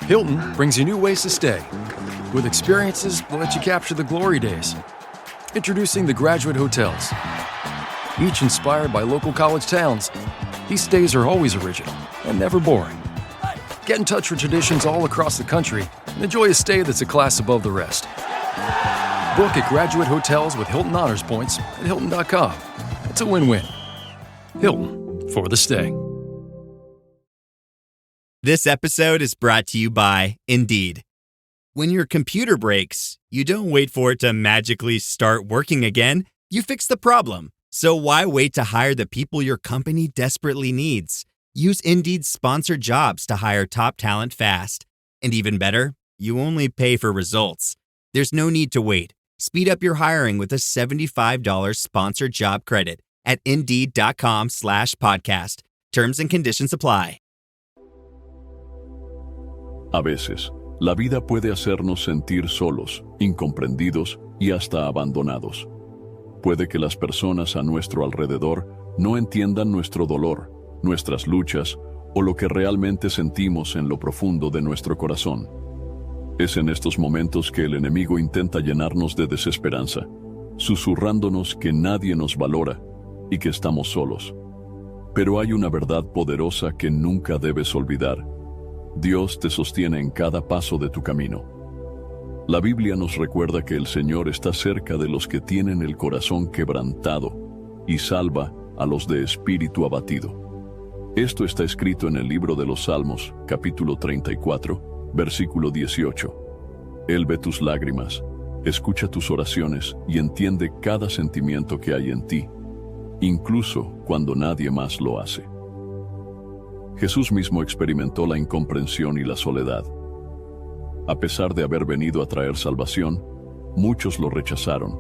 Hilton brings you new ways to stay, with experiences that let you capture the glory days. Introducing the Graduate Hotels. Each inspired by local college towns, these stays are always original and never boring. Get in touch with traditions all across the country and enjoy a stay that's a class above the rest. Book at Graduate Hotels with Hilton Honors Points at Hilton.com. It's a win-win. Hilton, for the stay. This episode is brought to you by Indeed. When your computer breaks, you don't wait for it to magically start working again. You fix the problem. So why wait to hire the people your company desperately needs? Use Indeed's sponsored jobs to hire top talent fast. And even better, you only pay for results. There's no need to wait. Speed up your hiring with a $75 sponsored job credit at Indeed.com/podcast. Terms and conditions apply. A veces, la vida puede hacernos sentir solos, incomprendidos y hasta abandonados. Puede que las personas a nuestro alrededor no entiendan nuestro dolor, nuestras luchas o lo que realmente sentimos en lo profundo de nuestro corazón. Es en estos momentos que el enemigo intenta llenarnos de desesperanza, susurrándonos que nadie nos valora y que estamos solos. Pero hay una verdad poderosa que nunca debes olvidar. Dios te sostiene en cada paso de tu camino. La Biblia nos recuerda que el Señor está cerca de los que tienen el corazón quebrantado y salva a los de espíritu abatido. Esto está escrito en el libro de los Salmos, capítulo 34, versículo 18. Él ve tus lágrimas, escucha tus oraciones y entiende cada sentimiento que hay en ti, incluso cuando nadie más lo hace. Jesús mismo experimentó la incomprensión y la soledad. A pesar de haber venido a traer salvación, muchos lo rechazaron,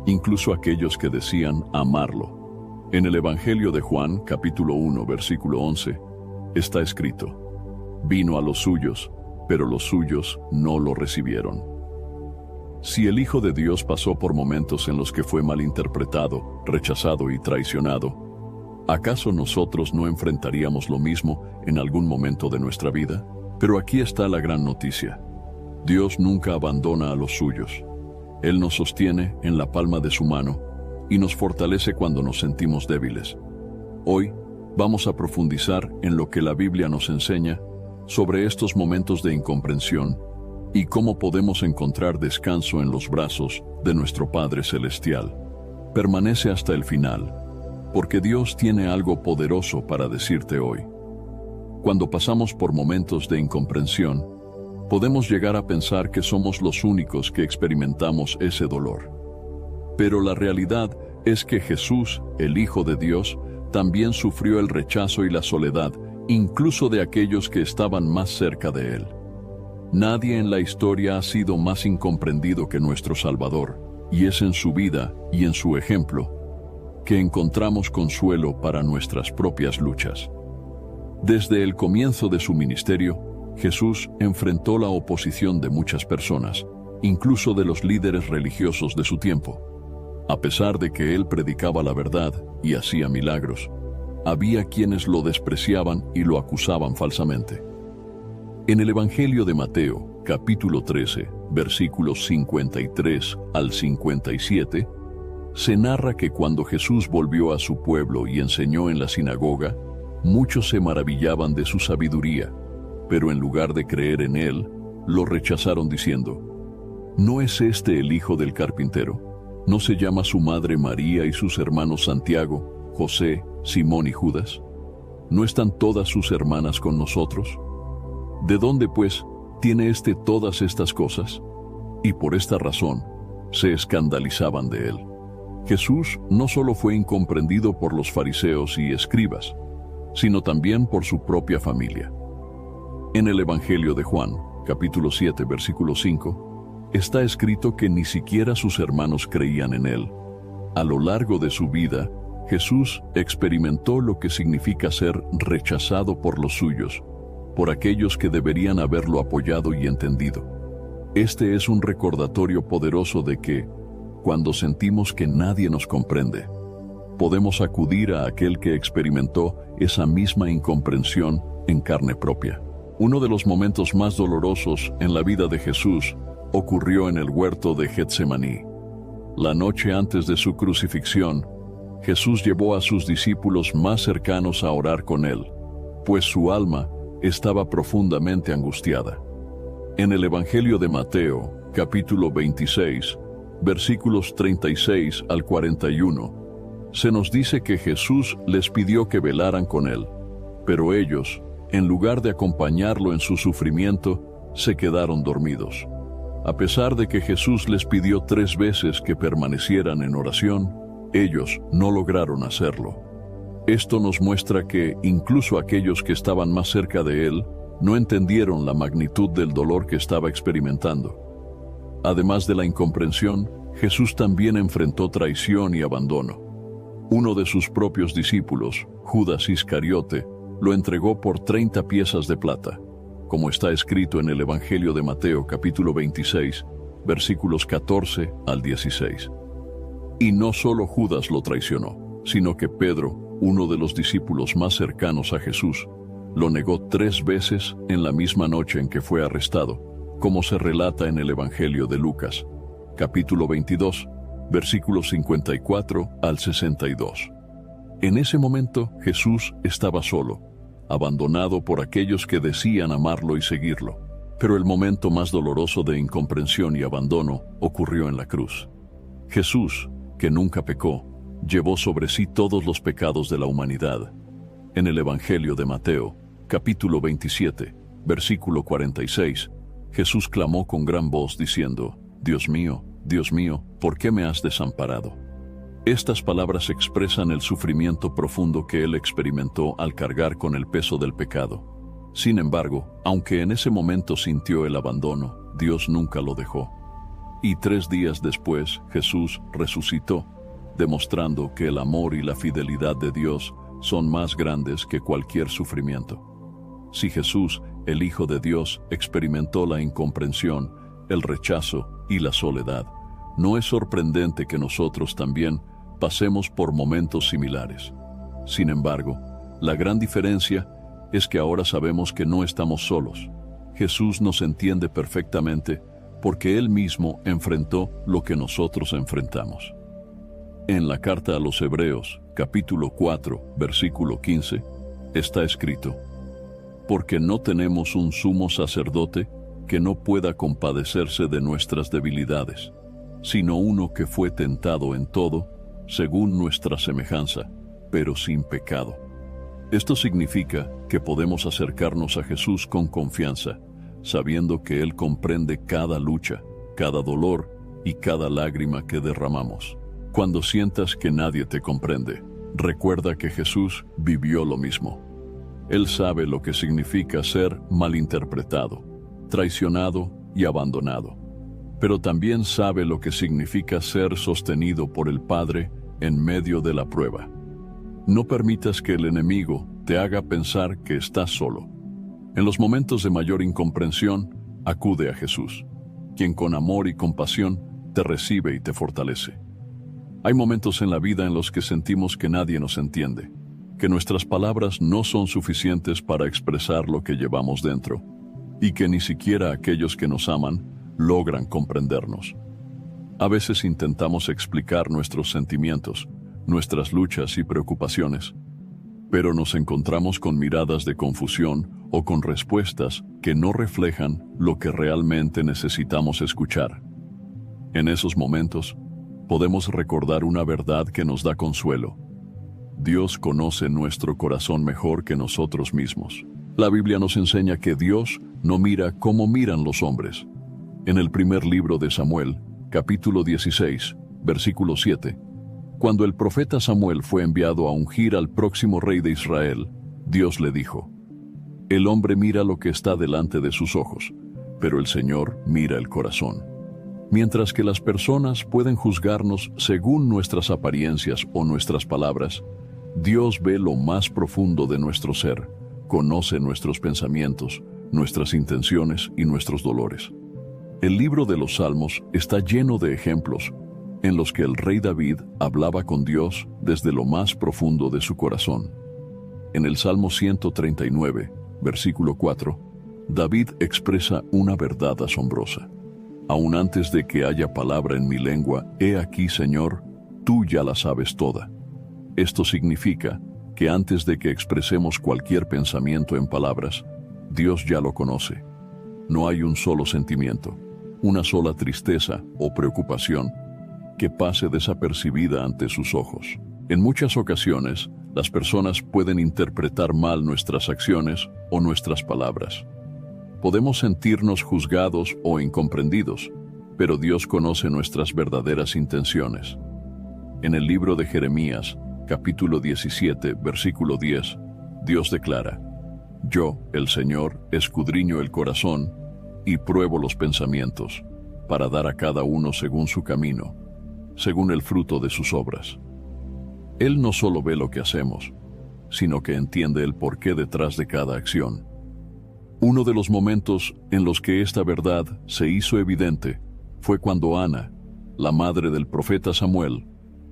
incluso aquellos que decían amarlo. En el Evangelio de Juan, capítulo 1, versículo 11, está escrito: vino a los suyos, pero los suyos no lo recibieron. Si el Hijo de Dios pasó por momentos en los que fue malinterpretado, rechazado y traicionado, ¿acaso nosotros no enfrentaríamos lo mismo en algún momento de nuestra vida? Pero aquí está la gran noticia. Dios nunca abandona a los suyos. Él nos sostiene en la palma de su mano y nos fortalece cuando nos sentimos débiles. Hoy vamos a profundizar en lo que la Biblia nos enseña sobre estos momentos de incomprensión y cómo podemos encontrar descanso en los brazos de nuestro Padre Celestial. Permanece hasta el final, porque Dios tiene algo poderoso para decirte hoy. Cuando pasamos por momentos de incomprensión, podemos llegar a pensar que somos los únicos que experimentamos ese dolor. Pero la realidad es que Jesús, el Hijo de Dios, también sufrió el rechazo y la soledad, incluso de aquellos que estaban más cerca de Él. Nadie en la historia ha sido más incomprendido que nuestro Salvador, y es en su vida y en su ejemplo que encontramos consuelo para nuestras propias luchas. Desde el comienzo de su ministerio, Jesús enfrentó la oposición de muchas personas, incluso de los líderes religiosos de su tiempo. A pesar de que él predicaba la verdad y hacía milagros, había quienes lo despreciaban y lo acusaban falsamente. En el Evangelio de Mateo, capítulo 13, versículos 53 al 57, se narra que cuando Jesús volvió a su pueblo y enseñó en la sinagoga, muchos se maravillaban de su sabiduría, pero en lugar de creer en él, lo rechazaron diciendo: ¿no es este el hijo del carpintero? ¿No se llama su madre María y sus hermanos Santiago, José, Simón y Judas? ¿No están todas sus hermanas con nosotros? ¿De dónde, pues, tiene éste todas estas cosas? Y por esta razón se escandalizaban de él. Jesús no solo fue incomprendido por los fariseos y escribas, sino también por su propia familia. En el Evangelio de Juan, capítulo 7, versículo 5, está escrito que ni siquiera sus hermanos creían en él. A lo largo de su vida, Jesús experimentó lo que significa ser rechazado por los suyos, por aquellos que deberían haberlo apoyado y entendido. Este es un recordatorio poderoso de que, cuando sentimos que nadie nos comprende, podemos acudir a aquel que experimentó esa misma incomprensión en carne propia. Uno de los momentos más dolorosos en la vida de Jesús ocurrió en el huerto de Getsemaní. La noche antes de su crucifixión, Jesús llevó a sus discípulos más cercanos a orar con él, pues su alma estaba profundamente angustiada. En el Evangelio de Mateo, capítulo 26, versículos 36 al 41, se nos dice que Jesús les pidió que velaran con él, pero ellos, en lugar de acompañarlo en su sufrimiento, se quedaron dormidos. A pesar de que Jesús les pidió 3 veces que permanecieran en oración, ellos no lograron hacerlo. Esto nos muestra que incluso aquellos que estaban más cerca de él no entendieron la magnitud del dolor que estaba experimentando. Además de la incomprensión, Jesús también enfrentó traición y abandono. Uno de sus propios discípulos, Judas Iscariote, lo entregó por 30 piezas de plata, como está escrito en el Evangelio de Mateo capítulo 26, versículos 14 al 16. Y no solo Judas lo traicionó, sino que Pedro, uno de los discípulos más cercanos a Jesús, lo negó 3 veces en la misma noche en que fue arrestado, como se relata en el Evangelio de Lucas, capítulo 22, versículos 54 al 62. En ese momento Jesús estaba solo, abandonado por aquellos que decían amarlo y seguirlo. Pero el momento más doloroso de incomprensión y abandono ocurrió en la cruz. Jesús, que nunca pecó, llevó sobre sí todos los pecados de la humanidad. En el Evangelio de Mateo, capítulo 27, versículo 46, Jesús clamó con gran voz diciendo: Dios mío, ¿por qué me has desamparado? Estas palabras expresan el sufrimiento profundo que él experimentó al cargar con el peso del pecado. Sin embargo, aunque en ese momento sintió el abandono, Dios nunca lo dejó. Y 3 días después, Jesús resucitó, demostrando que el amor y la fidelidad de Dios son más grandes que cualquier sufrimiento. Si Jesús, el Hijo de Dios, experimentó la incomprensión, el rechazo y la soledad, no es sorprendente que nosotros también pasemos por momentos similares. Sin embargo, la gran diferencia es que ahora sabemos que no estamos solos. Jesús nos entiende perfectamente porque Él mismo enfrentó lo que nosotros enfrentamos. En la carta a los Hebreos, capítulo 4, versículo 15, está escrito: porque no tenemos un sumo sacerdote que no pueda compadecerse de nuestras debilidades, sino uno que fue tentado en todo, según nuestra semejanza, pero sin pecado. Esto significa que podemos acercarnos a Jesús con confianza, sabiendo que Él comprende cada lucha, cada dolor y cada lágrima que derramamos. Cuando sientas que nadie te comprende, recuerda que Jesús vivió lo mismo. Él sabe lo que significa ser malinterpretado, traicionado y abandonado, pero también sabe lo que significa ser sostenido por el Padre en medio de la prueba. No permitas que el enemigo te haga pensar que estás solo. En los momentos de mayor incomprensión, acude a Jesús, quien con amor y compasión te recibe y te fortalece. Hay momentos en la vida en los que sentimos que nadie nos entiende, que nuestras palabras no son suficientes para expresar lo que llevamos dentro, y que ni siquiera aquellos que nos aman logran comprendernos. A veces intentamos explicar nuestros sentimientos, nuestras luchas y preocupaciones, pero nos encontramos con miradas de confusión o con respuestas que no reflejan lo que realmente necesitamos escuchar. En esos momentos, podemos recordar una verdad que nos da consuelo. Dios conoce nuestro corazón mejor que nosotros mismos. La Biblia nos enseña que Dios no mira como miran los hombres. En el primer libro de Samuel, capítulo 16, versículo 7, cuando el profeta Samuel fue enviado a ungir al próximo rey de Israel, Dios le dijo: el hombre mira lo que está delante de sus ojos, pero el Señor mira el corazón. Mientras que las personas pueden juzgarnos según nuestras apariencias o nuestras palabras, Dios ve lo más profundo de nuestro ser, conoce nuestros pensamientos, nuestras intenciones y nuestros dolores. El libro de los Salmos está lleno de ejemplos en los que el rey David hablaba con Dios desde lo más profundo de su corazón. En el Salmo 139, versículo 4, David expresa una verdad asombrosa. Aun antes de que haya palabra en mi lengua, he aquí, Señor, tú ya la sabes toda. Esto significa que antes de que expresemos cualquier pensamiento en palabras, Dios ya lo conoce. No hay un solo sentimiento, una sola tristeza o preocupación que pase desapercibida ante sus ojos. En muchas ocasiones, las personas pueden interpretar mal nuestras acciones o nuestras palabras. Podemos sentirnos juzgados o incomprendidos, pero Dios conoce nuestras verdaderas intenciones. En el libro de Jeremías, capítulo 17, versículo 10, Dios declara: Yo, el Señor, escudriño el corazón y pruebo los pensamientos, para dar a cada uno según su camino, según el fruto de sus obras. Él no solo ve lo que hacemos, sino que entiende el porqué detrás de cada acción. Uno de los momentos en los que esta verdad se hizo evidente fue cuando Ana, la madre del profeta Samuel,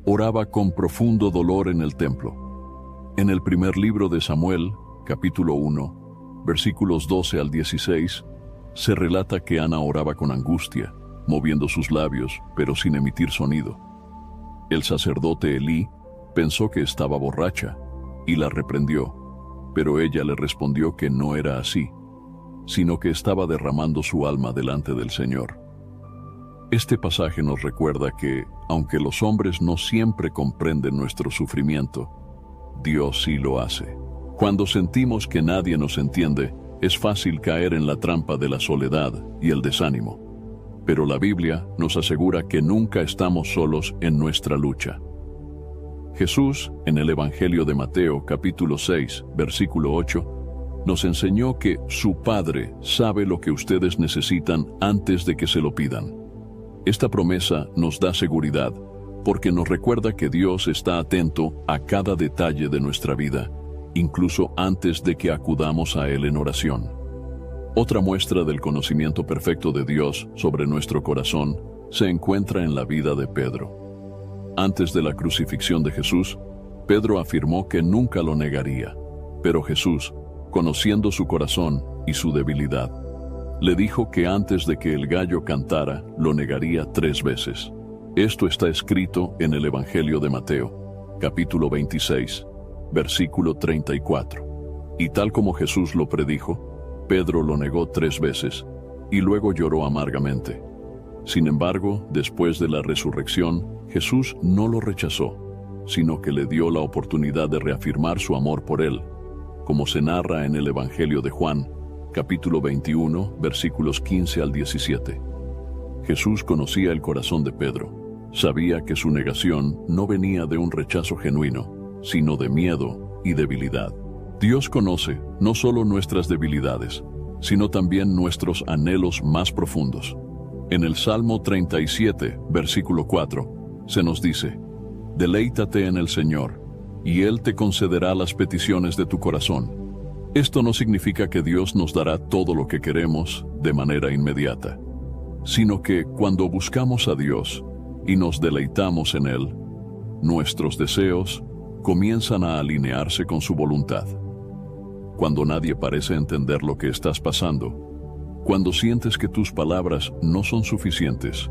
oraba con profundo dolor en el templo. En el primer libro de Samuel, capítulo 1, versículos 12 al 16, se relata que Ana oraba con angustia, moviendo sus labios, pero sin emitir sonido. El sacerdote Elí pensó que estaba borracha y la reprendió, pero ella le respondió que no era así, sino que estaba derramando su alma delante del Señor. Este pasaje nos recuerda que, aunque los hombres no siempre comprenden nuestro sufrimiento, Dios sí lo hace. Cuando sentimos que nadie nos entiende, es fácil caer en la trampa de la soledad y el desánimo. Pero la Biblia nos asegura que nunca estamos solos en nuestra lucha. Jesús, en el Evangelio de Mateo, capítulo 6, versículo 8, nos enseñó que su Padre sabe lo que ustedes necesitan antes de que se lo pidan. Esta promesa nos da seguridad, porque nos recuerda que Dios está atento a cada detalle de nuestra vida, incluso antes de que acudamos a Él en oración. Otra muestra del conocimiento perfecto de Dios sobre nuestro corazón se encuentra en la vida de Pedro. Antes de la crucifixión de Jesús, Pedro afirmó que nunca lo negaría, pero Jesús, conociendo su corazón y su debilidad, le dijo que antes de que el gallo cantara, lo negaría 3 veces. Esto está escrito en el Evangelio de Mateo, capítulo 26, versículo 34. Y tal como Jesús lo predijo, Pedro lo negó 3 veces, y luego lloró amargamente. Sin embargo, después de la resurrección, Jesús no lo rechazó, sino que le dio la oportunidad de reafirmar su amor por él, como se narra en el Evangelio de Juan, capítulo 21, versículos 15 al 17. Jesús conocía el corazón de Pedro. Sabía que su negación no venía de un rechazo genuino, sino de miedo y debilidad. Dios conoce no solo nuestras debilidades, sino también nuestros anhelos más profundos. En el Salmo 37, versículo 4, se nos dice: Deleítate en el Señor, y Él te concederá las peticiones de tu corazón. Esto no significa que Dios nos dará todo lo que queremos de manera inmediata, sino que cuando buscamos a Dios y nos deleitamos en Él, nuestros deseos comienzan a alinearse con su voluntad. Cuando nadie parece entender lo que estás pasando, cuando sientes que tus palabras no son suficientes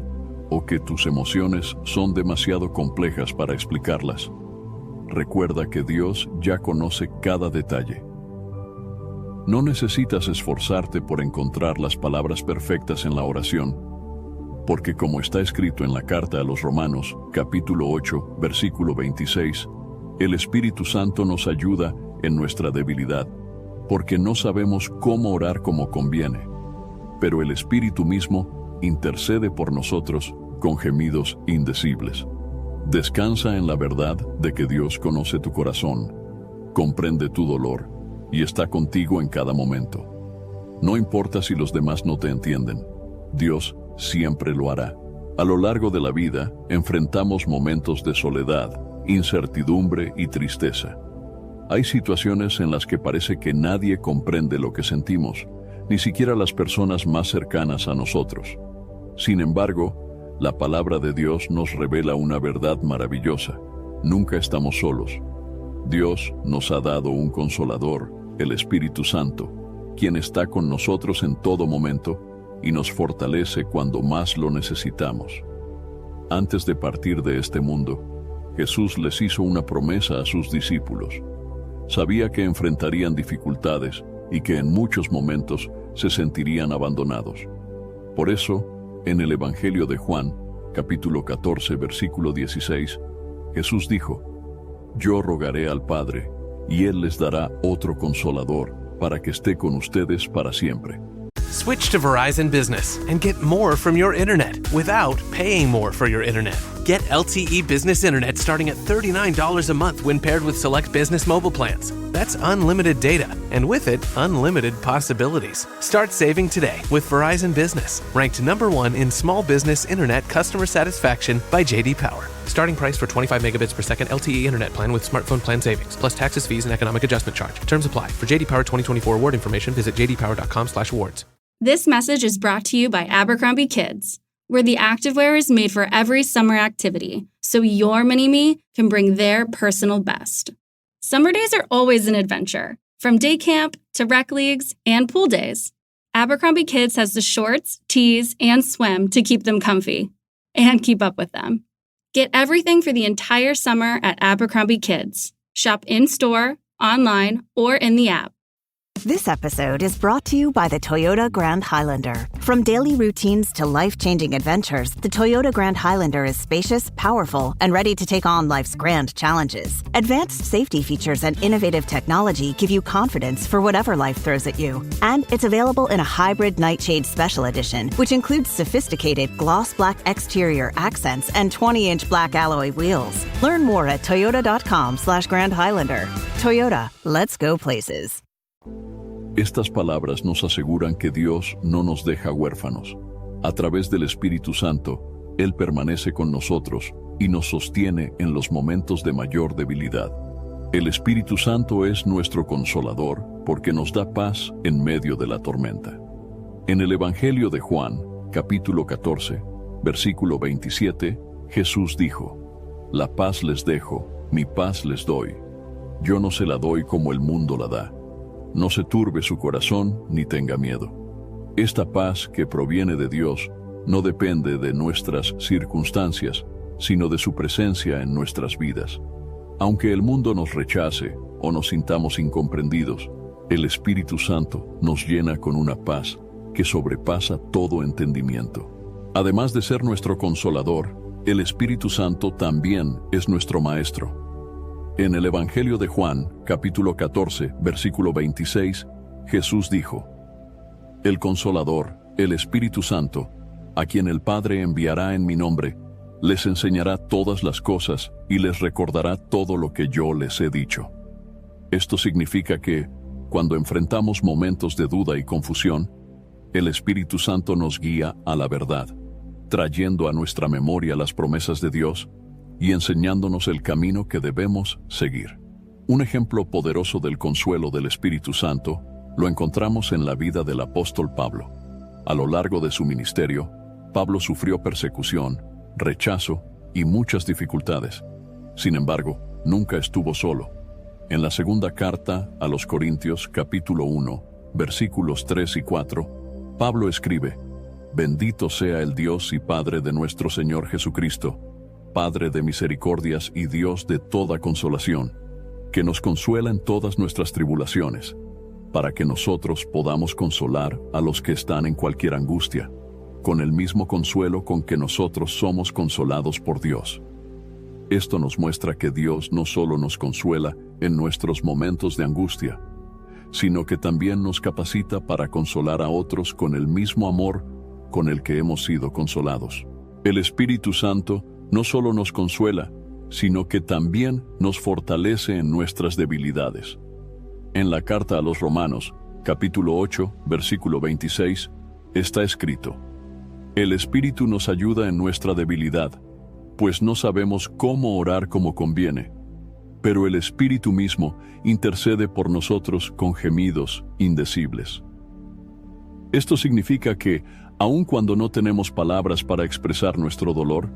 o que tus emociones son demasiado complejas para explicarlas, recuerda que Dios ya conoce cada detalle. No necesitas esforzarte por encontrar las palabras perfectas en la oración, porque como está escrito en la carta a los Romanos, capítulo 8, versículo 26, el Espíritu Santo nos ayuda en nuestra debilidad, porque no sabemos cómo orar como conviene, pero el Espíritu mismo intercede por nosotros con gemidos indecibles. Descansa en la verdad de que Dios conoce tu corazón, comprende tu dolor y está contigo en cada momento. No importa si los demás no te entienden, Dios siempre lo hará. A lo largo de la vida enfrentamos momentos de soledad, incertidumbre y tristeza. Hay situaciones en las que parece que nadie comprende lo que sentimos, ni siquiera las personas más cercanas a nosotros. Sin embargo, la palabra de Dios nos revela una verdad maravillosa. Nunca estamos solos. Dios nos ha dado un consolador, el Espíritu Santo, quien está con nosotros en todo momento y nos fortalece cuando más lo necesitamos. Antes de partir de este mundo, Jesús les hizo una promesa a sus discípulos. Sabía que enfrentarían dificultades y que en muchos momentos se sentirían abandonados. Por eso, en el Evangelio de Juan, capítulo 14, versículo 16, Jesús dijo: Yo rogaré al Padre, y Él les dará otro consolador, para que esté con ustedes para siempre. Switch to Verizon Business and get more from your internet without paying more for your internet. Get LTE Business Internet starting at $39 a month when paired with select business mobile plans. That's unlimited data, and with it, unlimited possibilities. Start saving today with Verizon Business, ranked #1 in small business internet customer satisfaction by J.D. Power. Starting price for 25 megabits per second LTE internet plan with smartphone plan savings, plus taxes, fees, and economic adjustment charge. Terms apply. For J.D. Power 2024 award information, visit jdpower.com/awards. This message is brought to you by Abercrombie Kids, where the activewear is made for every summer activity, so your mini-me can bring their personal best. Summer days are always an adventure, from day camp to rec leagues and pool days. Abercrombie Kids has the shorts, tees, and swim to keep them comfy and keep up with them. Get everything for the entire summer at Abercrombie Kids. Shop in-store, online, or in the app. This episode is brought to you by the Toyota Grand Highlander. From daily routines to life-changing adventures, the Toyota Grand Highlander is spacious, powerful, and ready to take on life's grand challenges. Advanced safety features and innovative technology give you confidence for whatever life throws at you. And it's available in a hybrid Nightshade Special Edition, which includes sophisticated gloss black exterior accents and 20-inch black alloy wheels. Learn more at toyota.com/Grand Highlander. Toyota, let's go places. Estas palabras nos aseguran que Dios no nos deja huérfanos. A través del Espíritu Santo, Él permanece con nosotros y nos sostiene en los momentos de mayor debilidad. El Espíritu Santo es nuestro consolador porque nos da paz en medio de la tormenta. En el Evangelio de Juan, capítulo 14, versículo 27, Jesús dijo: La paz les dejo, mi paz les doy. Yo no se la doy como el mundo la da. No se turbe su corazón ni tenga miedo. Esta paz que proviene de Dios no depende de nuestras circunstancias, sino de su presencia en nuestras vidas. Aunque el mundo nos rechace o nos sintamos incomprendidos, el Espíritu Santo nos llena con una paz que sobrepasa todo entendimiento. Además de ser nuestro consolador, el Espíritu Santo también es nuestro Maestro. En el Evangelio de Juan, capítulo 14, versículo 26, Jesús dijo: El Consolador, el Espíritu Santo, a quien el Padre enviará en mi nombre, les enseñará todas las cosas y les recordará todo lo que yo les he dicho. Esto significa que, cuando enfrentamos momentos de duda y confusión, el Espíritu Santo nos guía a la verdad, trayendo a nuestra memoria las promesas de Dios y enseñándonos el camino que debemos seguir. Un ejemplo poderoso del consuelo del Espíritu Santo lo encontramos en la vida del apóstol Pablo. A lo largo de su ministerio, Pablo sufrió persecución, rechazo y muchas dificultades. Sin embargo, nunca estuvo solo. En la segunda carta a los Corintios, capítulo 1, versículos 3 y 4, Pablo escribe: Bendito sea el Dios y Padre de nuestro Señor Jesucristo, Padre de misericordias y Dios de toda consolación, que nos consuela en todas nuestras tribulaciones, para que nosotros podamos consolar a los que están en cualquier angustia, con el mismo consuelo con que nosotros somos consolados por Dios. Esto nos muestra que Dios no solo nos consuela en nuestros momentos de angustia, sino que también nos capacita para consolar a otros con el mismo amor con el que hemos sido consolados. El Espíritu Santo no solo nos consuela, sino que también nos fortalece en nuestras debilidades. En la carta a los Romanos, capítulo 8, versículo 26, está escrito: El Espíritu nos ayuda en nuestra debilidad, pues no sabemos cómo orar como conviene, pero el Espíritu mismo intercede por nosotros con gemidos indecibles. Esto significa que, aun cuando no tenemos palabras para expresar nuestro dolor,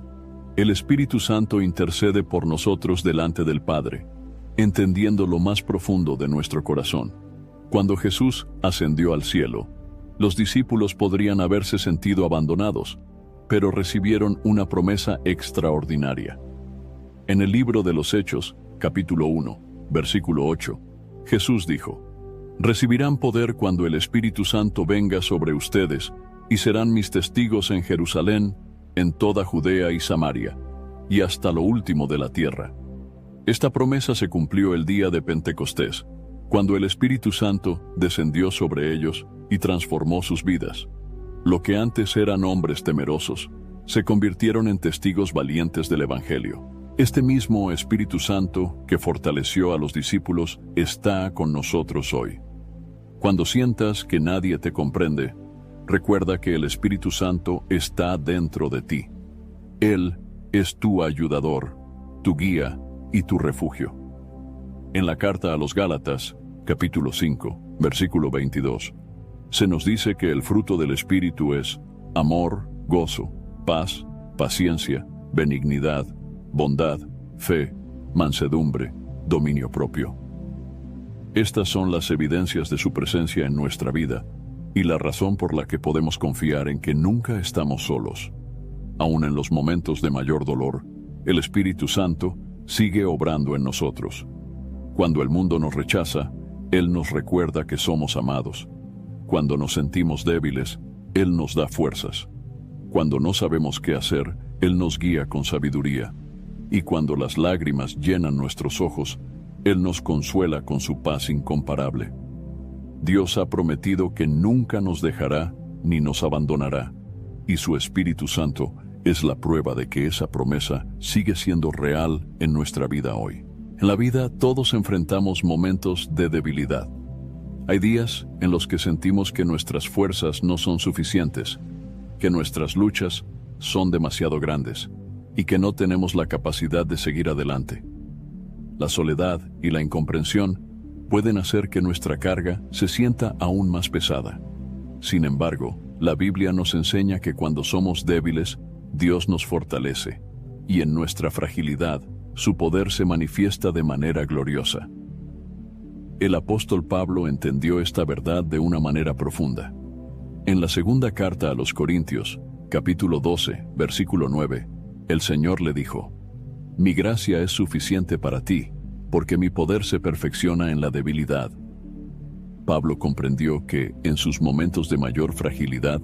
el Espíritu Santo intercede por nosotros delante del Padre, entendiendo lo más profundo de nuestro corazón. Cuando Jesús ascendió al cielo, los discípulos podrían haberse sentido abandonados, pero recibieron una promesa extraordinaria. En el libro de los Hechos, capítulo 1, versículo 8, Jesús dijo: «Recibirán poder cuando el Espíritu Santo venga sobre ustedes, y serán mis testigos en Jerusalén, en toda Judea y Samaria, y hasta lo último de la tierra». Esta promesa se cumplió el día de Pentecostés, cuando el Espíritu Santo descendió sobre ellos y transformó sus vidas. Lo que antes eran hombres temerosos, se convirtieron en testigos valientes del Evangelio. Este mismo Espíritu Santo que fortaleció a los discípulos está con nosotros hoy. Cuando sientas que nadie te comprende, recuerda que el Espíritu Santo está dentro de ti. Él es tu ayudador, tu guía y tu refugio. En la carta a los Gálatas, capítulo 5, versículo 22, se nos dice que el fruto del Espíritu es amor, gozo, paz, paciencia, benignidad, bondad, fe, mansedumbre, dominio propio. Estas son las evidencias de su presencia en nuestra vida y la razón por la que podemos confiar en que nunca estamos solos. Aun en los momentos de mayor dolor, el Espíritu Santo sigue obrando en nosotros. Cuando el mundo nos rechaza, Él nos recuerda que somos amados. Cuando nos sentimos débiles, Él nos da fuerzas. Cuando no sabemos qué hacer, Él nos guía con sabiduría. Y cuando las lágrimas llenan nuestros ojos, Él nos consuela con su paz incomparable. Dios ha prometido que nunca nos dejará ni nos abandonará, y su Espíritu Santo es la prueba de que esa promesa sigue siendo real en nuestra vida hoy. En la vida todos enfrentamos momentos de debilidad. Hay días en los que sentimos que nuestras fuerzas no son suficientes, que nuestras luchas son demasiado grandes y que no tenemos la capacidad de seguir adelante. La soledad y la incomprensión pueden hacer que nuestra carga se sienta aún más pesada. Sin embargo, la Biblia nos enseña que cuando somos débiles, Dios nos fortalece, y en nuestra fragilidad, su poder se manifiesta de manera gloriosa. El apóstol Pablo entendió esta verdad de una manera profunda. En la segunda carta a los Corintios, capítulo 12, versículo 9, el Señor le dijo: «Mi gracia es suficiente para ti, porque mi poder se perfecciona en la debilidad». Pablo comprendió que, en sus momentos de mayor fragilidad,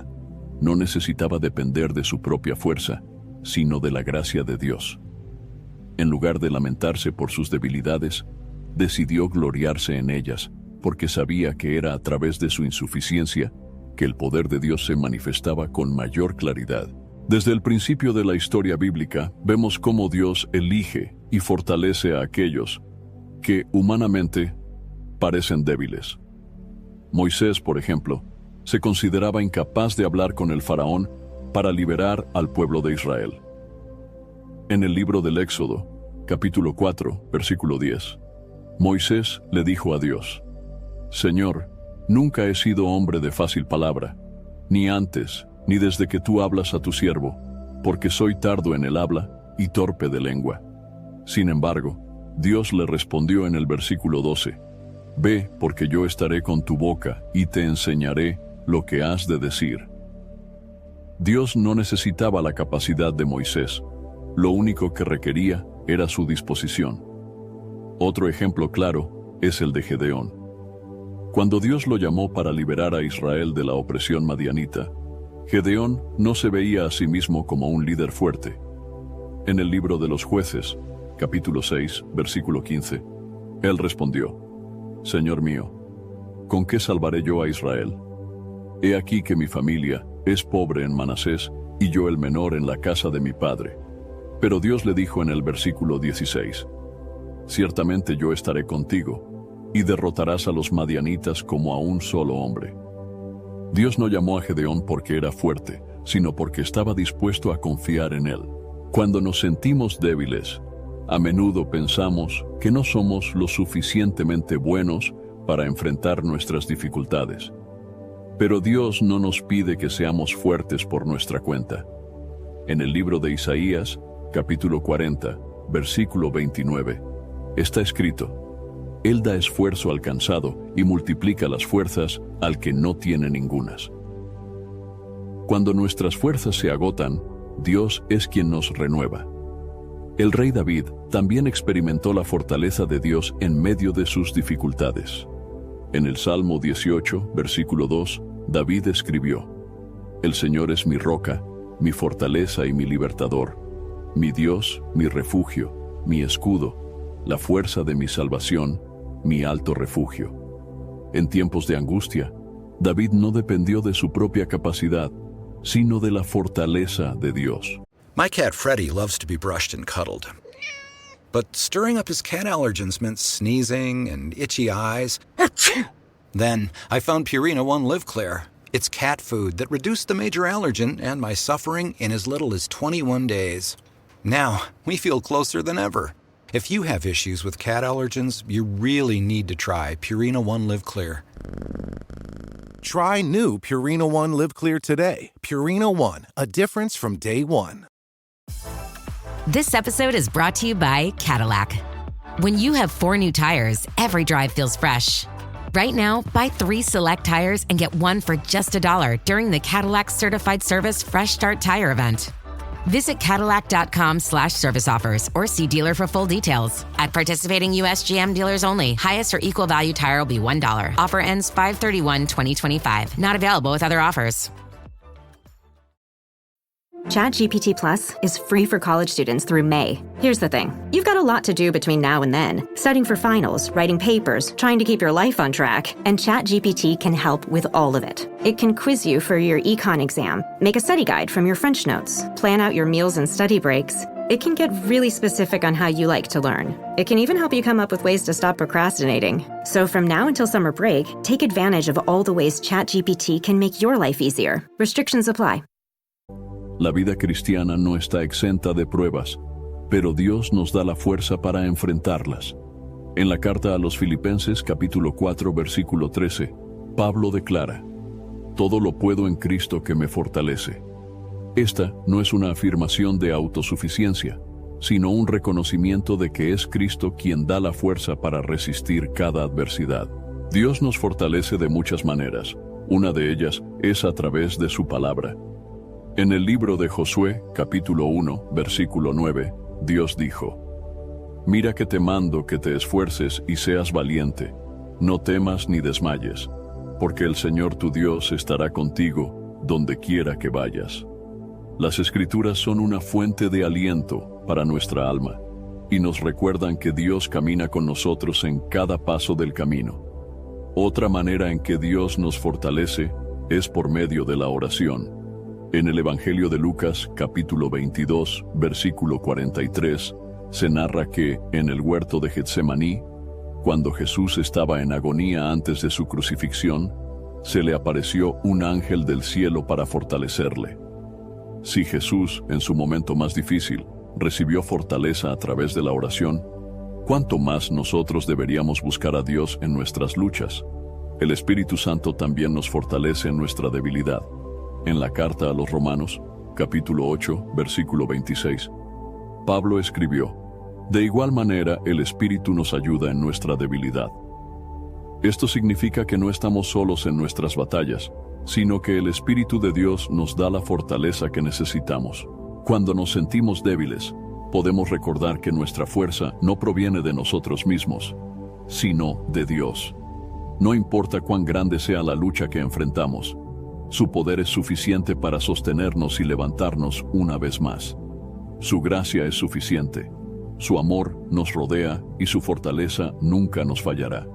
no necesitaba depender de su propia fuerza, sino de la gracia de Dios. En lugar de lamentarse por sus debilidades, decidió gloriarse en ellas, porque sabía que era a través de su insuficiencia que el poder de Dios se manifestaba con mayor claridad. Desde el principio de la historia bíblica, vemos cómo Dios elige y fortalece a aquellos que, humanamente, parecen débiles. Moisés, por ejemplo, se consideraba incapaz de hablar con el faraón para liberar al pueblo de Israel. En el libro del Éxodo, capítulo 4, versículo 10, Moisés le dijo a Dios: «Señor, nunca he sido hombre de fácil palabra, ni antes, ni desde que tú hablas a tu siervo, porque soy tardo en el habla y torpe de lengua». Sin embargo, Dios le respondió en el versículo 12: «Ve, porque yo estaré con tu boca y te enseñaré lo que has de decir». Dios no necesitaba la capacidad de Moisés, lo único que requería era su disposición. Otro ejemplo claro es el de Gedeón. Cuando Dios lo llamó para liberar a Israel de la opresión madianita, Gedeón no se veía a sí mismo como un líder fuerte. En el libro de los Jueces, capítulo 6, versículo 15, él respondió: «Señor mío, ¿con qué salvaré yo a Israel? He aquí que mi familia es pobre en Manasés y yo el menor en la casa de mi padre». Pero Dios le dijo en el versículo 16: «Ciertamente yo estaré contigo, y derrotarás a los madianitas como a un solo hombre». Dios no llamó a Gedeón porque era fuerte, sino porque estaba dispuesto a confiar en él. Cuando nos sentimos débiles, a menudo pensamos que no somos lo suficientemente buenos para enfrentar nuestras dificultades. Pero Dios no nos pide que seamos fuertes por nuestra cuenta. En el libro de Isaías, capítulo 40, versículo 29, está escrito: Él da esfuerzo al cansado y multiplica las fuerzas al que no tiene ningunas. Cuando nuestras fuerzas se agotan, Dios es quien nos renueva. El rey David también experimentó la fortaleza de Dios en medio de sus dificultades. En el Salmo 18, versículo 2, David escribió: El Señor es mi roca, mi fortaleza y mi libertador, mi Dios, mi refugio, mi escudo, la fuerza de mi salvación, mi alto refugio. En tiempos de angustia, David no dependió de su propia capacidad, sino de la fortaleza de Dios. My cat Freddie loves to be brushed and cuddled. But stirring up his cat allergens meant sneezing and itchy eyes. Then I found Purina One Live Clear. It's cat food that reduced the major allergen and my suffering in as little as 21 days. Now, we feel closer than ever. If you have issues with cat allergens, you really need to try Purina One Live Clear. Try new Purina One Live Clear today. Purina One, a difference from day one. This episode is brought to you by Cadillac. When you have 4 new tires, every drive feels fresh. Right now, buy 3 select tires and get 1 for just $1 during the Cadillac Certified Service Fresh Start Tire event. Visit Cadillac.com/service offers or see dealer for full details. At participating U.S. GM dealers only. Highest or equal value tire will be $1. Offer ends 5/31/2025. Not available with other offers. ChatGPT Plus is free for college students through May. Here's the thing. You've got a lot to do between now and then. Studying for finals, writing papers, trying to keep your life on track. And ChatGPT can help with all of it. It can quiz you for your econ exam, make a study guide from your French notes, plan out your meals and study breaks. It can get really specific on how you like to learn. It can even help you come up with ways to stop procrastinating. So from now until summer break, take advantage of all the ways ChatGPT can make your life easier. Restrictions apply. La vida cristiana no está exenta de pruebas, pero Dios nos da la fuerza para enfrentarlas. En la carta a los Filipenses, capítulo 4, versículo 13, Pablo declara: Todo lo puedo en Cristo que me fortalece. Esta no es una afirmación de autosuficiencia, sino un reconocimiento de que es Cristo quien da la fuerza para resistir cada adversidad. Dios nos fortalece de muchas maneras. Una de ellas es a través de su palabra. En el libro de Josué, capítulo 1, versículo 9, Dios dijo: Mira que te mando que te esfuerces y seas valiente, no temas ni desmayes, porque el Señor tu Dios estará contigo donde quiera que vayas. Las Escrituras son una fuente de aliento para nuestra alma y nos recuerdan que Dios camina con nosotros en cada paso del camino. Otra manera en que Dios nos fortalece es por medio de la oración. En el Evangelio de Lucas, capítulo 22, versículo 43, se narra que, en el huerto de Getsemaní, cuando Jesús estaba en agonía antes de su crucifixión, se le apareció un ángel del cielo para fortalecerle. Si Jesús, en su momento más difícil, recibió fortaleza a través de la oración, ¿cuánto más nosotros deberíamos buscar a Dios en nuestras luchas? El Espíritu Santo también nos fortalece en nuestra debilidad. En la carta a los Romanos, capítulo 8, versículo 26, Pablo escribió: De igual manera, el Espíritu nos ayuda en nuestra debilidad. Esto significa que no estamos solos en nuestras batallas, sino que el Espíritu de Dios nos da la fortaleza que necesitamos. Cuando nos sentimos débiles, podemos recordar que nuestra fuerza no proviene de nosotros mismos, sino de Dios. No importa cuán grande sea la lucha que enfrentamos, su poder es suficiente para sostenernos y levantarnos una vez más. Su gracia es suficiente, su amor nos rodea y su fortaleza nunca nos fallará.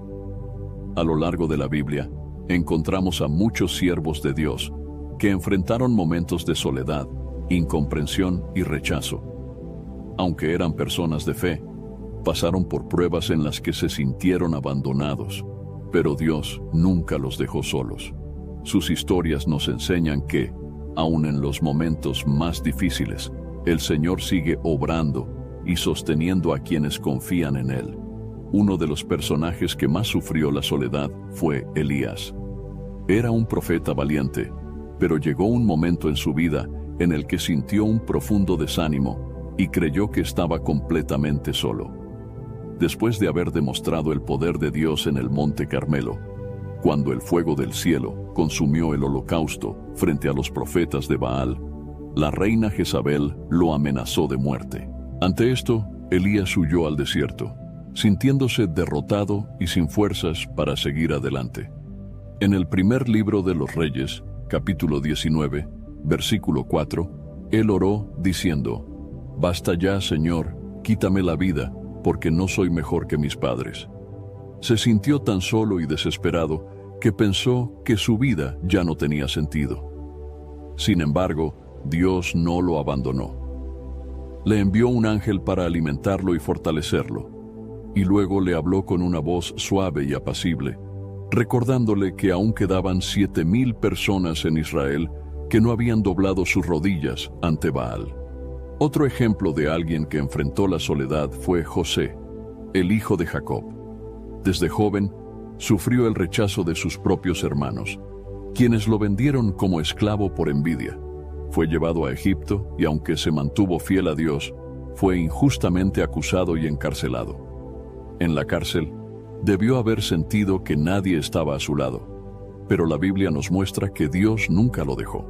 A lo largo de la Biblia, encontramos a muchos siervos de Dios que enfrentaron momentos de soledad, incomprensión y rechazo. Aunque eran personas de fe, pasaron por pruebas en las que se sintieron abandonados, pero Dios nunca los dejó solos. Sus historias nos enseñan que, aun en los momentos más difíciles, el Señor sigue obrando y sosteniendo a quienes confían en Él. Uno de los personajes que más sufrió la soledad fue Elías. Era un profeta valiente, pero llegó un momento en su vida en el que sintió un profundo desánimo y creyó que estaba completamente solo. después de haber demostrado el poder de Dios en el Monte Carmelo, cuando el fuego del cielo consumió el holocausto frente a los profetas de Baal, la reina Jezabel lo amenazó de muerte. Ante esto, Elías huyó al desierto, sintiéndose derrotado y sin fuerzas para seguir adelante. En el primer libro de los Reyes, capítulo 19, versículo 4, él oró diciendo: «Basta ya, Señor, quítame la vida, porque no soy mejor que mis padres». Se sintió tan solo y desesperado que pensó que su vida ya no tenía sentido. Sin embargo, Dios no lo abandonó. Le envió un ángel para alimentarlo y fortalecerlo, y luego le habló con una voz suave y apacible, recordándole que aún quedaban 7,000 personas en Israel que no habían doblado sus rodillas ante Baal. Otro ejemplo de alguien que enfrentó la soledad fue José, el hijo de Jacob. Desde joven, sufrió el rechazo de sus propios hermanos, quienes lo vendieron como esclavo por envidia. Fue llevado a Egipto y, aunque se mantuvo fiel a Dios, fue injustamente acusado y encarcelado. En la cárcel, debió haber sentido que nadie estaba a su lado, pero la Biblia nos muestra que Dios nunca lo dejó.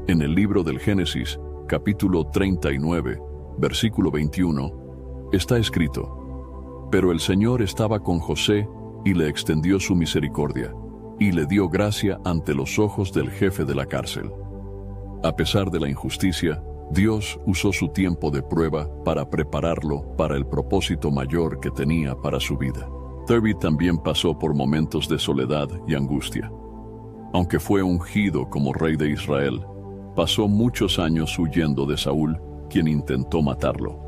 En el libro del Génesis, capítulo 39, versículo 21, está escrito: «Pero el Señor estaba con José y le extendió su misericordia, y le dio gracia ante los ojos del jefe de la cárcel». A pesar de la injusticia, Dios usó su tiempo de prueba para prepararlo para el propósito mayor que tenía para su vida. David también pasó por momentos de soledad y angustia. Aunque fue ungido como rey de Israel, pasó muchos años huyendo de Saúl, quien intentó matarlo.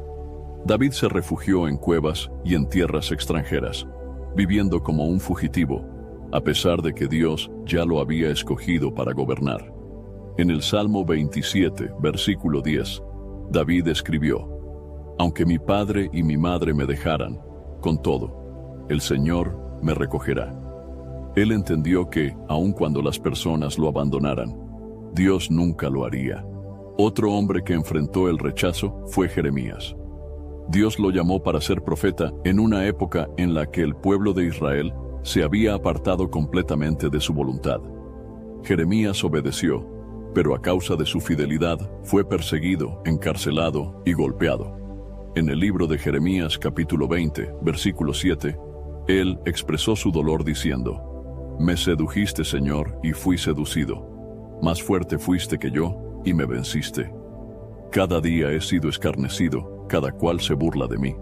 David se refugió en cuevas y en tierras extranjeras, viviendo como un fugitivo, a pesar de que Dios ya lo había escogido para gobernar. En el Salmo 27, versículo 10, David escribió: «Aunque mi padre y mi madre me dejaran, con todo, el Señor me recogerá». Él entendió que, aun cuando las personas lo abandonaran, Dios nunca lo haría. Otro hombre que enfrentó el rechazo fue Jeremías. Dios lo llamó para ser profeta en una época en la que el pueblo de Israel se había apartado completamente de su voluntad. Jeremías obedeció, pero a causa de su fidelidad fue perseguido, encarcelado y golpeado. En el libro de Jeremías capítulo 20, versículo 7, él expresó su dolor diciendo: «Me sedujiste, Señor, y fui seducido. Más fuerte fuiste que yo, y me venciste. Cada día he sido escarnecido, cada cual se burla de mí».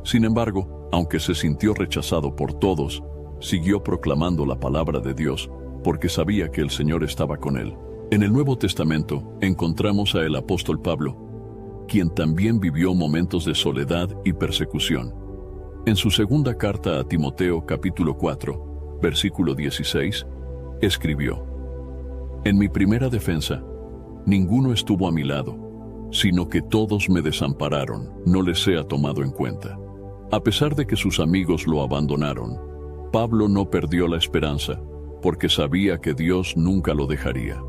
Sin embargo, aunque se sintió rechazado por todos, siguió proclamando la palabra de Dios, porque sabía que el Señor estaba con él. En el Nuevo Testamento encontramos a el apóstol Pablo, quien también vivió momentos de soledad y persecución. En su segunda carta a Timoteo capítulo 4, versículo 16, escribió: «En mi primera defensa, ninguno estuvo a mi lado, sino que todos me desampararon, no les sea tomado en cuenta». A pesar de que sus amigos lo abandonaron, Pablo no perdió la esperanza, porque sabía que Dios nunca lo dejaría.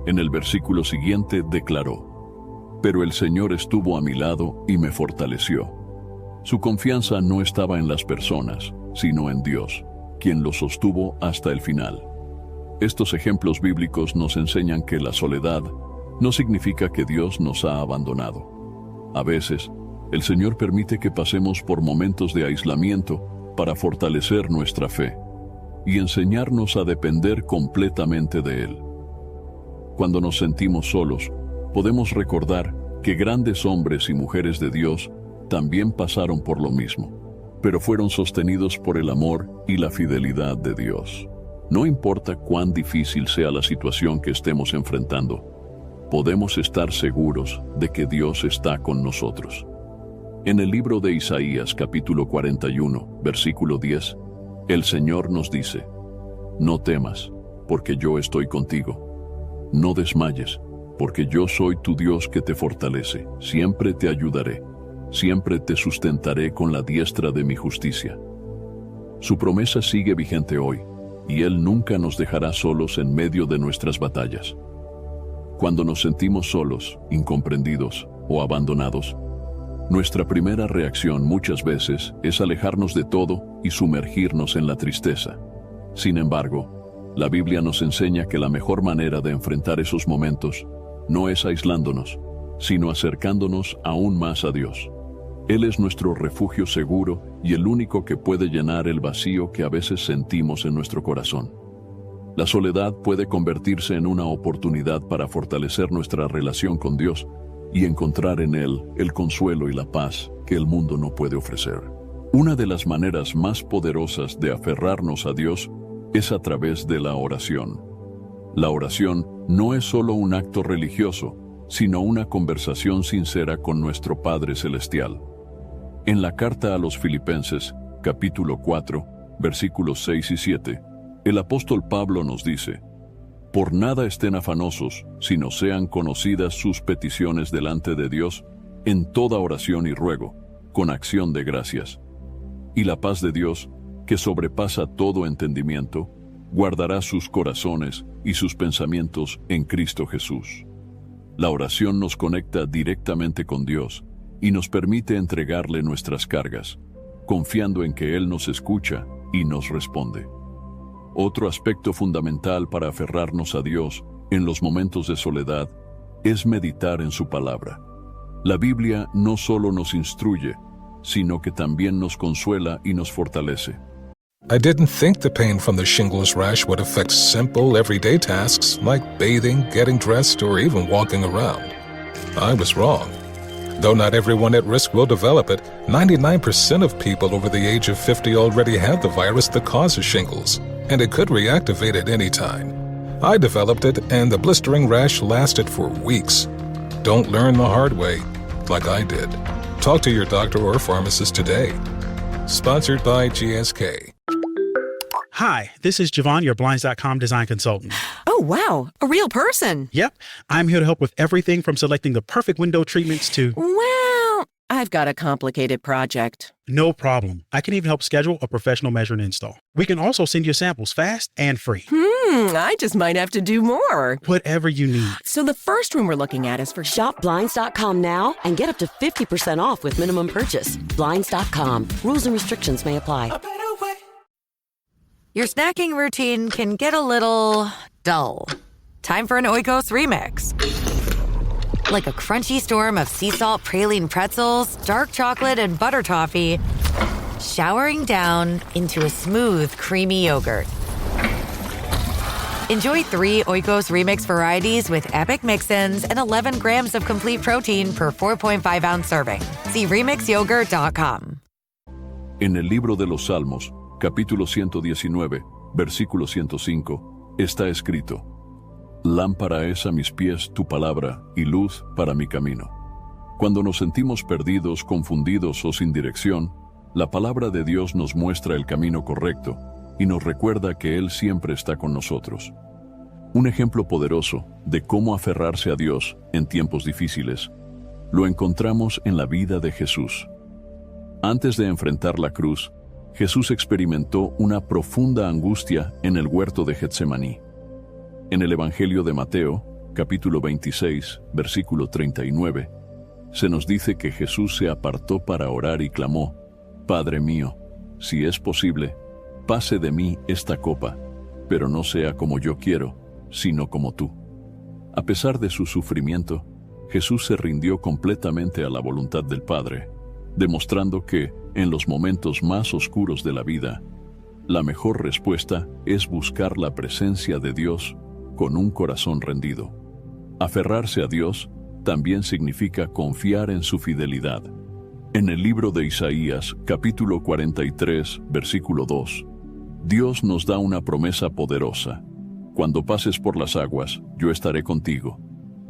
En el versículo siguiente declaró: «Pero el Señor estuvo a mi lado y me fortaleció». Su confianza no estaba en las personas, sino en Dios, quien lo sostuvo hasta el final. Estos ejemplos bíblicos nos enseñan que la soledad no significa que Dios nos ha abandonado. A veces, el Señor permite que pasemos por momentos de aislamiento para fortalecer nuestra fe y enseñarnos a depender completamente de Él. Cuando nos sentimos solos, podemos recordar que grandes hombres y mujeres de Dios también pasaron por lo mismo, pero fueron sostenidos por el amor y la fidelidad de Dios. No importa cuán difícil sea la situación que estemos enfrentando, podemos estar seguros de que Dios está con nosotros. En el libro de Isaías capítulo 41, versículo 10, el Señor nos dice: «No temas, porque yo estoy contigo. No desmayes, porque yo soy tu Dios que te fortalece. Siempre te ayudaré, siempre te sustentaré con la diestra de mi justicia». Su promesa sigue vigente hoy, y Él nunca nos dejará solos en medio de nuestras batallas. Cuando nos sentimos solos, incomprendidos o abandonados, Nuestra primera reacción muchas veces es alejarnos de todo y sumergirnos en la tristeza. Sin embargo, la Biblia nos enseña que la mejor manera de enfrentar esos momentos no es aislándonos, sino acercándonos aún más a Dios. Él es nuestro refugio seguro y el único que puede llenar el vacío que a veces sentimos en nuestro corazón. La soledad puede convertirse en una oportunidad para fortalecer nuestra relación con Dios y encontrar en Él el consuelo y la paz que el mundo no puede ofrecer. Una de las maneras más poderosas de aferrarnos a Dios es a través de la oración. La oración no es solo un acto religioso, sino una conversación sincera con nuestro Padre Celestial. En la carta a los Filipenses, capítulo 4, versículos 6 y 7, el apóstol Pablo nos dice: «Por nada estén afanosos, sino sean conocidas sus peticiones delante de Dios, en toda oración y ruego, con acción de gracias. Y la paz de Dios, que sobrepasa todo entendimiento, guardará sus corazones y sus pensamientos en Cristo Jesús». La oración nos conecta directamente con Dios y nos permite entregarle nuestras cargas, confiando en que Él nos escucha y nos responde. Otro aspecto fundamental para aferrarnos a Dios en los momentos de soledad es meditar en su palabra. La Biblia no solo nos instruye, sino que también nos consuela y nos fortalece. I didn't think the pain from the shingles rash would affect simple, everyday tasks like bathing, getting dressed, or even walking around. I was wrong. Though not everyone at risk will develop it, 99% of people over the age of 50 already have the virus that causes shingles, and it could reactivate at any time. I developed it, and the blistering rash lasted for weeks. Don't learn the hard way, like I did. Talk to your doctor or pharmacist today. Sponsored by GSK. Hi, this is Javon, your Blinds.com design consultant. Oh, wow. A real person. Yep. I'm here to help with everything from selecting the perfect window treatments to... Well, I've got a complicated project. No problem. I can even help schedule a professional measure and install. We can also send you samples fast and free. I just might have to do more. Whatever you need. So the first room we're looking at is for... Shop Blinds.com now and get up to 50% off with minimum purchase. Blinds.com. Rules and restrictions may apply. Your snacking routine can get a little dull. Time for an Oikos remix. Like a crunchy storm of sea salt praline pretzels, dark chocolate, and butter toffee, showering down into a smooth, creamy yogurt. Enjoy 3 Oikos remix varieties with epic mix-ins and 11 grams of complete protein per 4.5-ounce serving. See remixyogurt.com. En el libro de los Salmos, capítulo 119, versículo 105, está escrito: «Lámpara es a mis pies tu palabra y luz para mi camino». Cuando nos sentimos perdidos, confundidos o sin dirección, la palabra de Dios nos muestra el camino correcto y nos recuerda que Él siempre está con nosotros. Un ejemplo poderoso de cómo aferrarse a Dios en tiempos difíciles lo encontramos en la vida de Jesús. Antes de enfrentar la cruz, Jesús experimentó una profunda angustia en el huerto de Getsemaní. En el Evangelio de Mateo, capítulo 26, versículo 39, se nos dice que Jesús se apartó para orar y clamó: «Padre mío, si es posible, pase de mí esta copa, pero no sea como yo quiero, sino como tú». A pesar de su sufrimiento, Jesús se rindió completamente a la voluntad del Padre, demostrando que, en los momentos más oscuros de la vida, la mejor respuesta es buscar la presencia de Dios con un corazón rendido. Aferrarse a Dios también significa confiar en su fidelidad. En el libro de Isaías, capítulo 43, versículo 2, Dios nos da una promesa poderosa: «Cuando pases por las aguas, yo estaré contigo,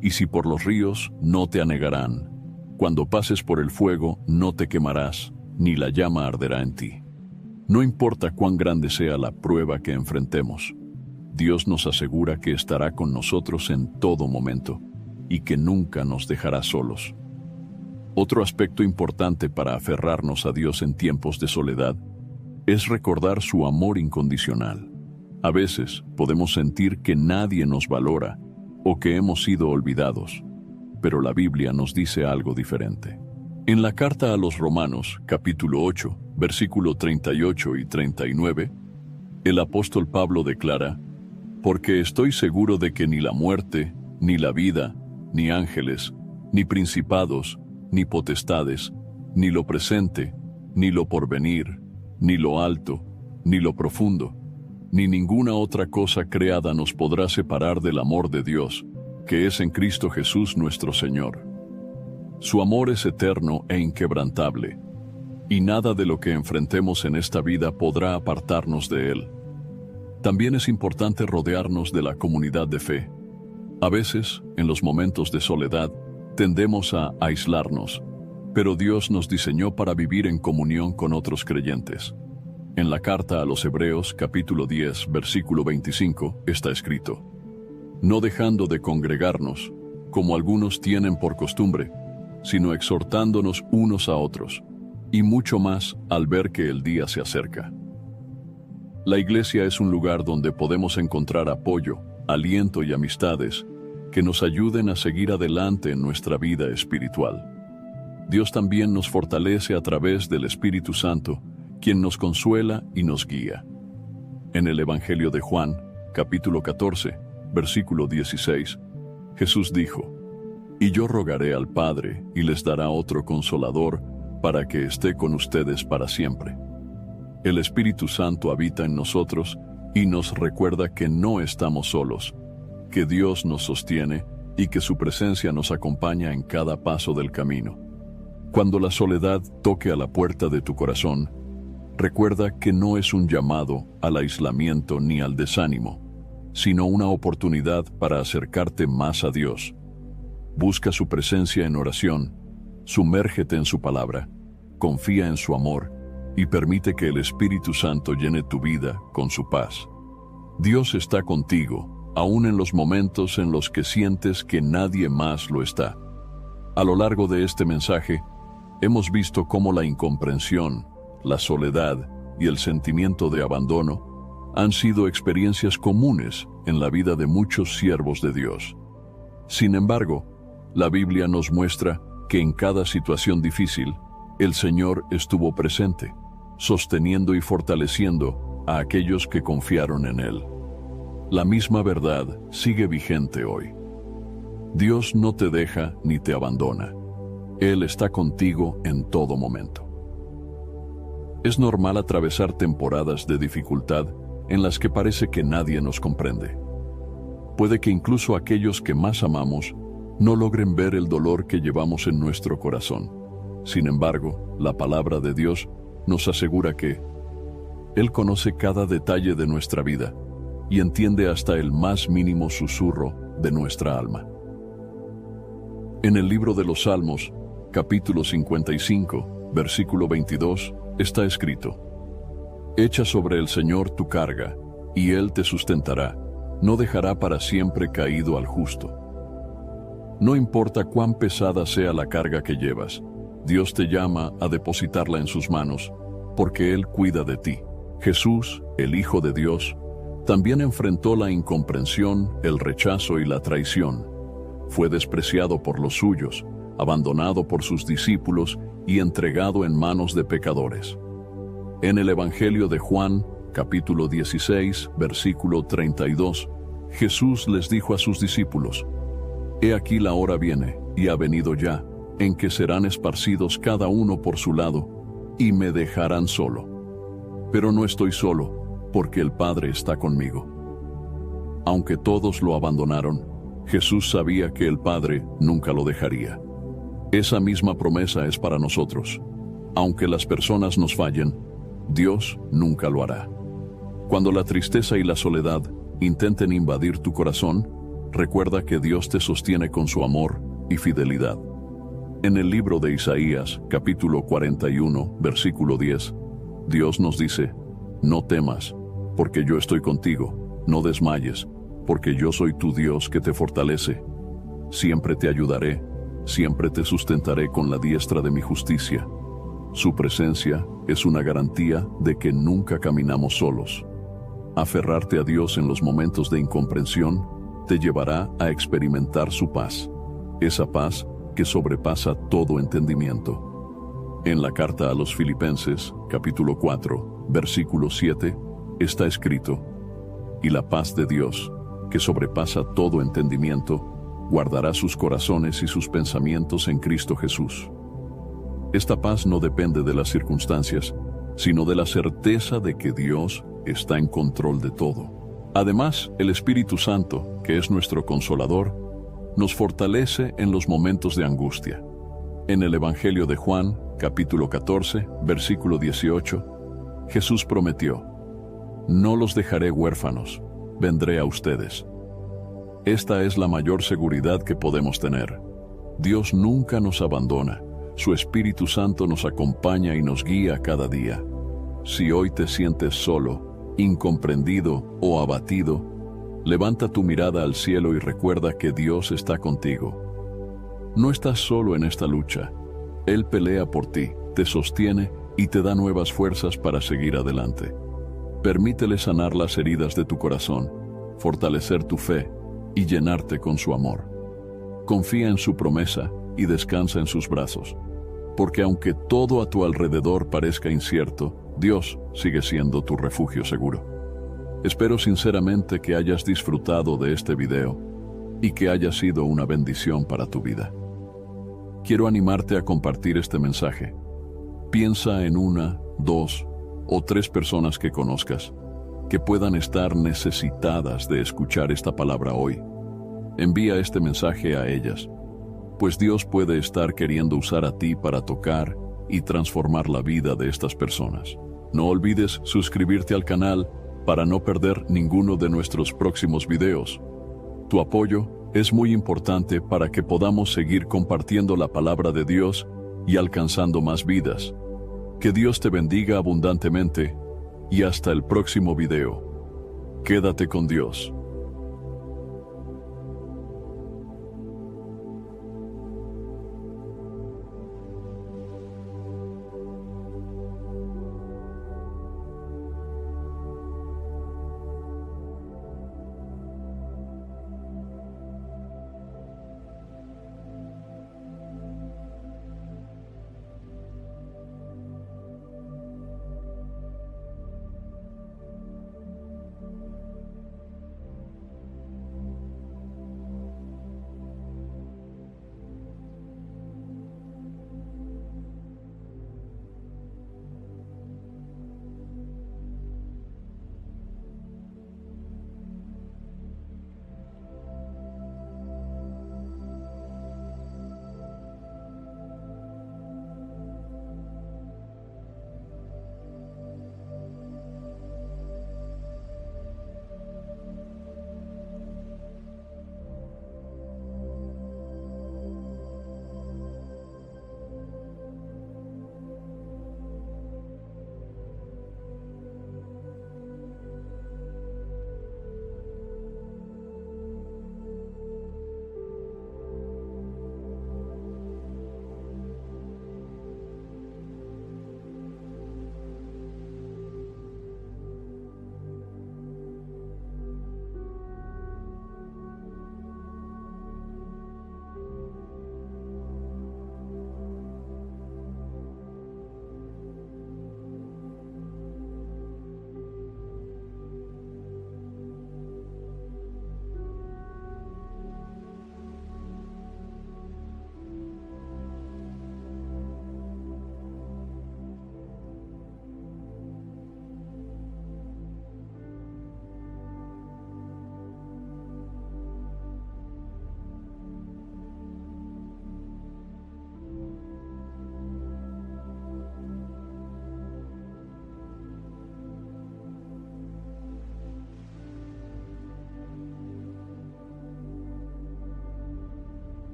y si por los ríos, no te anegarán. Cuando pases por el fuego, no te quemarás, ni la llama arderá en ti». No importa cuán grande sea la prueba que enfrentemos, Dios nos asegura que estará con nosotros en todo momento y que nunca nos dejará solos. Otro aspecto importante para aferrarnos a Dios en tiempos de soledad es recordar su amor incondicional. A veces podemos sentir que nadie nos valora o que hemos sido olvidados, pero la Biblia nos dice algo diferente. En la carta a los Romanos, capítulo 8, versículo 38 y 39, el apóstol Pablo declara: «Porque estoy seguro de que ni la muerte, ni la vida, ni ángeles, ni principados, ni potestades, ni lo presente, ni lo porvenir, ni lo alto, ni lo profundo, ni ninguna otra cosa creada nos podrá separar del amor de Dios, que es en Cristo Jesús nuestro Señor». Su amor es eterno e inquebrantable, y nada de lo que enfrentemos en esta vida podrá apartarnos de Él. También es importante rodearnos de la comunidad de fe. A veces, en los momentos de soledad, tendemos a aislarnos, pero Dios nos diseñó para vivir en comunión con otros creyentes. En la carta a los Hebreos, capítulo 10, versículo 25, está escrito: «No dejando de congregarnos, como algunos tienen por costumbre, sino exhortándonos unos a otros, y mucho más al ver que el día se acerca». La iglesia es un lugar donde podemos encontrar apoyo, aliento y amistades que nos ayuden a seguir adelante en nuestra vida espiritual. Dios también nos fortalece a través del Espíritu Santo, quien nos consuela y nos guía. En el Evangelio de Juan, capítulo 14, versículo 16, Jesús dijo: «Y yo rogaré al Padre, y les dará otro Consolador, para que esté con ustedes para siempre». El Espíritu Santo habita en nosotros y nos recuerda que no estamos solos, que Dios nos sostiene y que su presencia nos acompaña en cada paso del camino. Cuando la soledad toque a la puerta de tu corazón, recuerda que no es un llamado al aislamiento ni al desánimo, sino una oportunidad para acercarte más a Dios. Busca su presencia en oración, sumérgete en su palabra, confía en su amor y permite que el Espíritu Santo llene tu vida con su paz. Dios está contigo, aún en los momentos en los que sientes que nadie más lo está. A lo largo de este mensaje, hemos visto cómo la incomprensión, la soledad y el sentimiento de abandono han sido experiencias comunes en la vida de muchos siervos de Dios. Sin embargo, la Biblia nos muestra que en cada situación difícil, el Señor estuvo presente, sosteniendo y fortaleciendo a aquellos que confiaron en Él. La misma verdad sigue vigente hoy. Dios no te deja ni te abandona. Él está contigo en todo momento. Es normal atravesar temporadas de dificultad en las que parece que nadie nos comprende. Puede que incluso aquellos que más amamos no logren ver el dolor que llevamos en nuestro corazón. Sin embargo, la palabra de Dios nos asegura que Él conoce cada detalle de nuestra vida y entiende hasta el más mínimo susurro de nuestra alma. En el libro de los Salmos, capítulo 55, versículo 22, está escrito: «Echa sobre el Señor tu carga, y Él te sustentará, no dejará para siempre caído al justo». No importa cuán pesada sea la carga que llevas, Dios te llama a depositarla en sus manos, porque Él cuida de ti. Jesús, el Hijo de Dios, también enfrentó la incomprensión, el rechazo y la traición. Fue despreciado por los suyos, abandonado por sus discípulos y entregado en manos de pecadores. En el Evangelio de Juan, capítulo 16, versículo 32, Jesús les dijo a sus discípulos: «He aquí la hora viene, y ha venido ya, en que serán esparcidos cada uno por su lado, y me dejarán solo. Pero no estoy solo, porque el Padre está conmigo». Aunque todos lo abandonaron, Jesús sabía que el Padre nunca lo dejaría. Esa misma promesa es para nosotros. Aunque las personas nos fallen, Dios nunca lo hará. Cuando la tristeza y la soledad intenten invadir tu corazón, recuerda que Dios te sostiene con su amor y fidelidad. En el libro de Isaías, capítulo 41, versículo 10, Dios nos dice: «No temas, porque yo estoy contigo, no desmayes, porque yo soy tu Dios que te fortalece. Siempre te ayudaré, siempre te sustentaré con la diestra de mi justicia». Su presencia es una garantía de que nunca caminamos solos. Aferrarte a Dios en los momentos de incomprensión te llevará a experimentar su paz, esa paz que sobrepasa todo entendimiento. En la carta a los Filipenses, capítulo 4, versículo 7, está escrito: y la paz de Dios, que sobrepasa todo entendimiento, guardará sus corazones y sus pensamientos en Cristo Jesús. Esta paz no depende de las circunstancias, sino de la certeza de que Dios está en control de todo. Además, el Espíritu Santo, que es nuestro consolador, nos fortalece en los momentos de angustia. En el Evangelio de Juan, capítulo 14, versículo 18, Jesús prometió: no los dejaré huérfanos, vendré a ustedes. Esta es la mayor seguridad que podemos tener. Dios nunca nos abandona. Su Espíritu Santo nos acompaña y nos guía cada día. Si hoy te sientes solo, incomprendido o abatido, levanta tu mirada al cielo y recuerda que Dios está contigo. No estás solo en esta lucha. Él pelea por ti, te sostiene y te da nuevas fuerzas para seguir adelante. Permítele sanar las heridas de tu corazón, fortalecer tu fe y llenarte con su amor. Confía en su promesa y descansa en sus brazos, porque aunque todo a tu alrededor parezca incierto, Dios sigue siendo tu refugio seguro. Espero sinceramente que hayas disfrutado de este video y que haya sido una bendición para tu vida. Quiero animarte a compartir este mensaje. Piensa en 1, 2 o 3 personas que conozcas que puedan estar necesitadas de escuchar esta palabra hoy. Envía este mensaje a ellas, pues Dios puede estar queriendo usar a ti para tocar y transformar la vida de estas personas. No olvides suscribirte al canal para no perder ninguno de nuestros próximos videos. Tu apoyo es muy importante para que podamos seguir compartiendo la palabra de Dios y alcanzando más vidas. Que Dios te bendiga abundantemente y hasta el próximo video. Quédate con Dios.